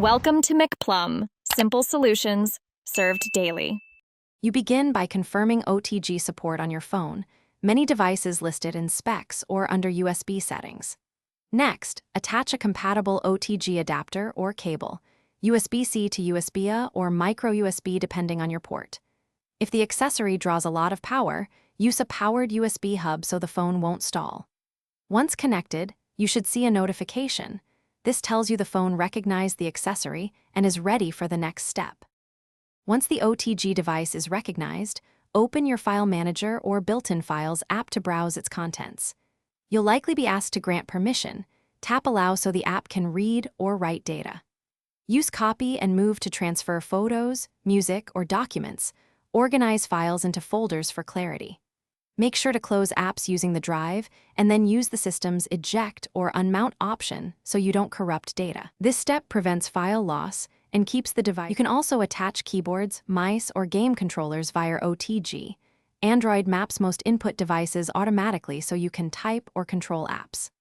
Welcome to McPlum, simple solutions served daily. You begin by confirming OTG support on your phone, many devices listed in specs or under USB settings. Next, attach a compatible OTG adapter or cable, USB-C to USB-A or micro USB depending on your port. If the accessory draws a lot of power, use a powered USB hub so the phone won't stall. Once connected, you should see a notification. This tells you the phone recognized the accessory and is ready for the next step. Once the OTG device is recognized, open your File Manager or Built-in Files app to browse its contents. You'll likely be asked to grant permission. Tap Allow so the app can read or write data. Use Copy and Move to transfer photos, music, or documents. Organize files into folders for clarity. Make sure to close apps using the drive and then use the system's eject or unmount option so you don't corrupt data. This step prevents file loss and keeps the device. You can also attach keyboards, mice, or game controllers via OTG. Android maps most input devices automatically so you can type or control apps.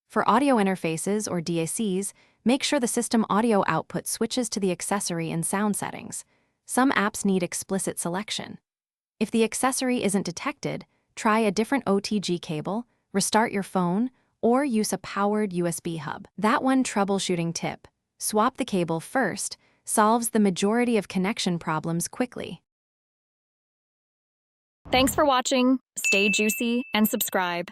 For audio interfaces or DACs, make sure the system audio output switches to the accessory in sound settings. Some apps need explicit selection. If the accessory isn't detected, try a different OTG cable, restart your phone, or use a powered USB hub. That one troubleshooting tip: swap the cable first, solves the majority of connection problems quickly. Thanks for watching. Stay juicy and subscribe.